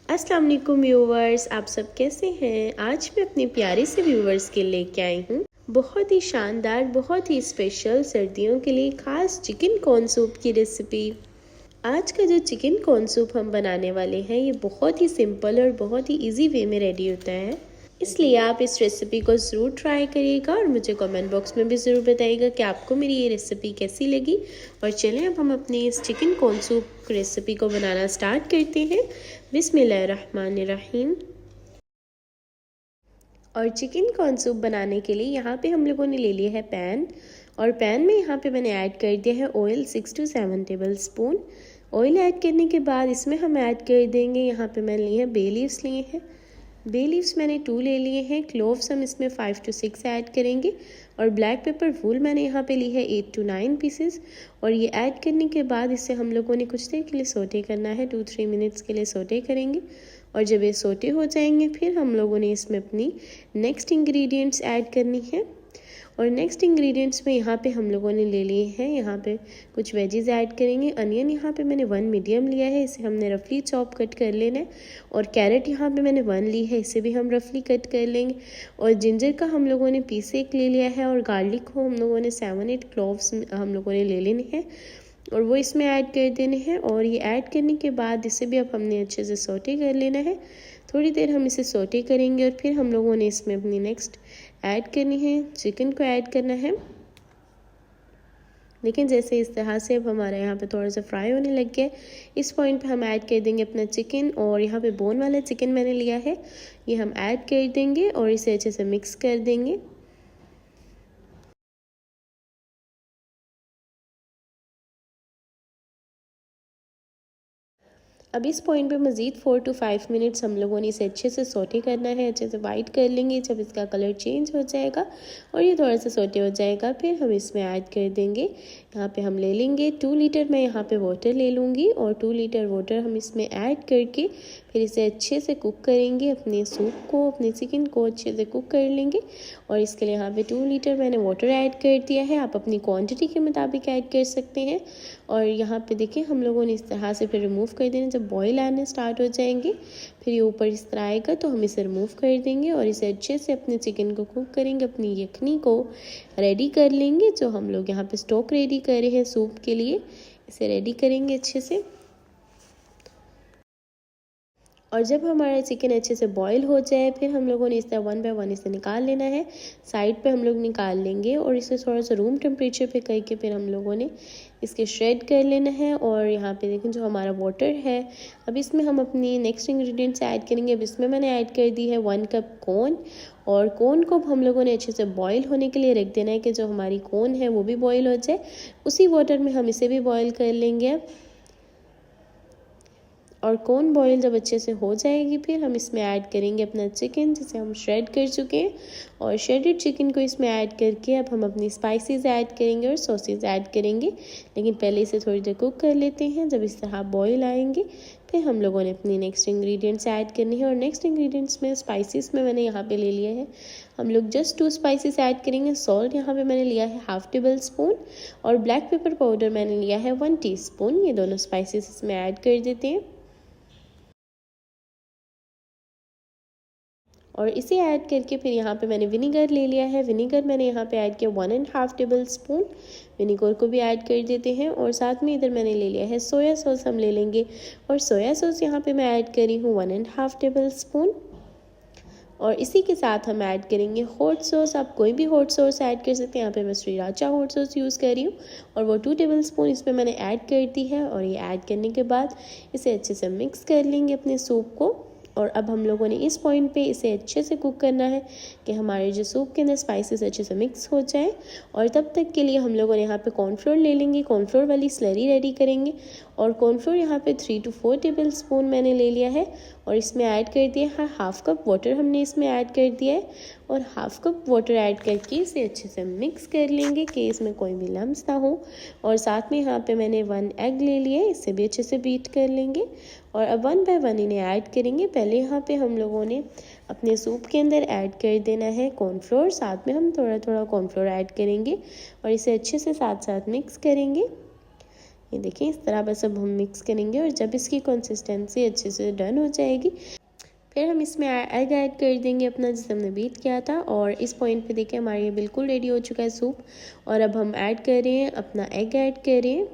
अस्सलाम वालेकुम व्यूवर्स, आप सब कैसे हैं। आज मैं अपने प्यारे से व्यूवर्स के लेके आई हूँ बहुत ही शानदार, बहुत ही स्पेशल सर्दियों के लिए खास चिकन कॉर्न सूप की रेसिपी। आज का जो चिकन कॉर्न सूप हम बनाने वाले हैं ये बहुत ही सिंपल और बहुत ही इजी वे में रेडी होता है, इसलिए आप इस रेसिपी को ज़रूर ट्राई करिएगा और मुझे कमेंट बॉक्स में भी ज़रूर बताइएगा कि आपको मेरी ये रेसिपी कैसी लगी। और चलें अब हम अपनी इस चिकन कॉर्न सूप रेसिपी को बनाना स्टार्ट करते हैं। बिस्मिल्लाहिर्रहमानिर्रहीम। और चिकन कॉर्न सूप बनाने के लिए यहाँ पे हम लोगों ने ले लिया है पैन, और पैन में यहाँ पे मैंने ऐड कर दिया है oil 6 to 7 table spoon. Oil add करने के बाद इसमें हम ऐड कर देंगे, यहाँ पे मैंने लिए हैं बे लीव्स लिए हैं। बे लीव्स मैंने 2 ले लिए हैं। क्लोव्स हम इसमें 5 to 6 ऐड करेंगे। और ब्लैक पेपर फूल मैंने यहाँ पे ली है 8 to 9 पीसेस। और ये ऐड करने के बाद इसे हम लोगों ने कुछ देर के लिए सोटे करना है, 2-3 मिनट्स के लिए सोटे करेंगे। और जब ये सोटे हो जाएंगे फिर हम लोगों ने इसमें अपनी नेक्स्ट इंग्रेडिएंट्स ऐड करनी है। और नेक्स्ट इंग्रेडिएंट्स में यहाँ पे हम लोगों ने ले लिए हैं, यहाँ पे कुछ वेजीज ऐड करेंगे। अनियन यहाँ पे मैंने 1 मीडियम लिया है, इसे हमने रफली चॉप कट कर लेना है। और कैरेट यहाँ पे मैंने 1 ली है, इसे भी हम रफली कट कर लेंगे। और जिंजर का हम लोगों ने पीस 1 ले लिया है। और गार्लिक को हम लोगों ने 7-8 क्लोव्स हम लोगों ने ले लेने हैं और वो इसमें ऐड कर देने हैं। और ये ऐड करने के बाद इसे भी अब हमने अच्छे से सोटे कर लेना है। थोड़ी देर हम इसे सोटे करेंगे और फिर हम लोगों ने इसमें अपनी नेक्स्ट ऐड करनी है, चिकन को ऐड करना है। लेकिन जैसे इस तरह से अब हमारा यहाँ पे थोड़ा सा फ्राई होने लग गया, इस पॉइंट पे हम ऐड कर देंगे अपना चिकन। और यहाँ पे बोन वाला चिकन मैंने लिया है, ये हम ऐड कर देंगे और इसे अच्छे से मिक्स कर देंगे। अब इस पॉइंट पे मज़ीद 4 to 5 मिनट्स हम लोगों ने इसे अच्छे से सोटे करना है, अच्छे से वाइट कर लेंगे। जब इसका कलर चेंज हो जाएगा और ये थोड़ा सा सोटे हो जाएगा फिर हम इसमें ऐड कर देंगे, यहाँ पे हम ले लेंगे 2 लीटर मैं यहाँ पे वाटर ले लूँगी। और 2 लीटर वाटर हम इसमें ऐड करके फिर इसे अच्छे से कुक करेंगे। अपने सूप को, अपने चिकन को अच्छे से कुक कर लेंगे। और इसके लिए यहाँ पे 2 लीटर मैंने वाटर ऐड कर दिया है, आप अपनी क्वांटिटी के मुताबिक ऐड कर सकते हैं। और यहाँ पे देखिए हम लोगों ने इस तरह से फिर रिमूव कर देना। जब बॉईल आने स्टार्ट हो जाएंगे फिर ये ऊपर इस तरह आएगा तो हम इसे रिमूव कर देंगे और इसे अच्छे से अपने चिकन को कुक करेंगे, अपनी यखनी को रेडी कर लेंगे। जो हम लोग यहाँ पे स्टॉक रेडी कर रहे हैं सूप के लिए, इसे रेडी करेंगे अच्छे से। और जब हमारा चिकन अच्छे से बॉईल हो जाए फिर हम लोगों ने इस तरह 1 by 1 इसे निकाल लेना है, साइड पे हम लोग निकाल लेंगे। और इसे थोड़ा सा रूम टेम्परेचर पे करके फिर हम लोगों ने इसके श्रेड कर लेना है। और यहाँ पे देखें जो हमारा वाटर है, अब इसमें हम अपनी नेक्स्ट इंग्रेडिएंट्स ऐड करेंगे। अब इसमें मैंने ऐड कर दी है 1 कप कॉर्न। और कॉर्न को हम लोगों ने अच्छे से बॉईल होने के लिए रख देना है कि जो हमारी कॉर्न है वो भी बॉईल हो जाए। उसी वाटर में हम इसे भी बॉईल कर लेंगे अब। और कॉर्न बॉईल जब अच्छे से हो जाएगी फिर हम इसमें ऐड करेंगे अपना चिकन जिसे हम श्रेड कर चुके हैं। और श्रेडेड चिकन को इसमें ऐड करके अब हम अपनी स्पाइसेस ऐड करेंगे और सॉसेस ऐड करेंगे। लेकिन पहले इसे थोड़ी देर कुक कर लेते हैं। जब इस तरह बॉईल आएंगे फिर हम लोगों ने अपनी नेक्स्ट इंग्रेडिएंट्स ऐड करनी है। और नेक्स्ट इंग्रेडिएंट्स में स्पाइसेस में मैंने यहाँ पे ले लिया है, हम लोग जस्ट 2 स्पाइसेस ऐड करेंगे। सॉल्ट यहाँ पे मैंने लिया है 1/2 टेबल स्पून और ब्लैक पेपर पाउडर मैंने लिया है 1 टीस्पून। ये दोनों स्पाइसेस इसमें ऐड कर देते हैं और इसे ऐड करके फिर यहाँ पे मैंने विनीगर ले लिया है। विनीगर मैंने यहाँ पे ऐड किया 1.5 टेबल स्पून। विनीगर को भी ऐड कर देते हैं। और साथ में इधर मैंने ले लिया है सोया सॉस, हम ले लेंगे। और सोया सॉस यहाँ पे मैं ऐड करी हूँ 1.5 टेबल स्पून। और इसी के साथ हम ऐड करेंगे हॉट सॉस। आप कोई भी हॉट सॉस ऐड कर सकते हैं, यहाँ पे मैं श्रीराचा हॉट सॉस यूज़ कर रही हूँ और वो 2 टेबल स्पून इसमें मैंने ऐड कर दी है। और ये ऐड करने के बाद इसे अच्छे से मिक्स कर लेंगे अपने सूप को। और अब हम लोगों ने इस पॉइंट पे इसे अच्छे से कुक करना है कि हमारे जो सूप के अंदर स्पाइसेस अच्छे से मिक्स हो जाए। और तब तक के लिए हम लोगों ने यहाँ पे कॉर्नफ्लोर ले लेंगे, कॉर्नफ्लोर वाली स्लरी रेडी करेंगे। और कॉर्नफ्लोर यहाँ पे 3 to 4 टेबल स्पून मैंने ले लिया है और इसमें ऐड कर दिया है 1/2 कप वाटर हमने इसमें ऐड कर दिया है। और 1/2 कप वाटर ऐड करके इसे अच्छे से मिक्स कर लेंगे कि इसमें कोई भी लम्स ना हो। और साथ में यहाँ पे मैंने 1 एग ले लिया है, इसे भी अच्छे से बीट कर लेंगे। और अब 1 by 1 इन्हें ऐड करेंगे। पहले यहाँ पे हम लोगों ने अपने सूप के अंदर ऐड कर देना है कॉर्नफ्लोर, साथ में हम थोड़ा थोड़ा कॉर्नफ्लोर ऐड करेंगे और इसे अच्छे से साथ साथ मिक्स करेंगे। ये देखें इस तरह बस अब हम मिक्स करेंगे और जब इसकी कंसिस्टेंसी अच्छे से डन हो जाएगी फिर हम इसमें एग ऐड कर देंगे अपना जिसे हमने बीट किया था। और इस पॉइंट पे देखिए हमारा ये बिल्कुल रेडी हो चुका है सूप। और अब हम ऐड कर रहे हैं अपना एग ऐड करें।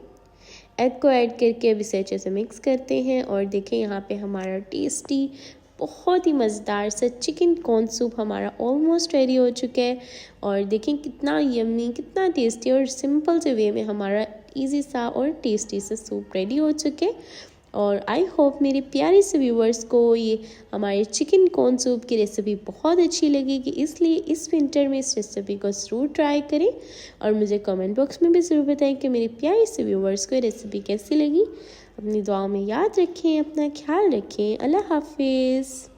एग को ऐड करके अब इसे अच्छे से मिक्स करते हैं और देखें यहाँ पे हमारा टेस्टी बहुत ही मज़ेदार सा चिकन कॉर्न सूप हमारा ऑलमोस्ट रेडी हो चुका है। और देखें कितना यम्मी, कितना टेस्टी और सिंपल से वे में हमारा इजी सा और टेस्टी सा सूप रेडी हो चुके। और आई होप मेरे प्यारे से व्यूवर्स को ये हमारे चिकन कॉर्न सूप की रेसिपी बहुत अच्छी लगेगी, इसलिए इस विंटर में इस रेसिपी को ज़रूर ट्राई करें और मुझे कमेंट बॉक्स में भी ज़रूर बताएं कि मेरे प्यारे से व्यूवर्स को ये रेसिपी कैसी लगी। अपनी दुआओं में याद रखें, अपना ख्याल रखें। अल्लाह हाफिज़।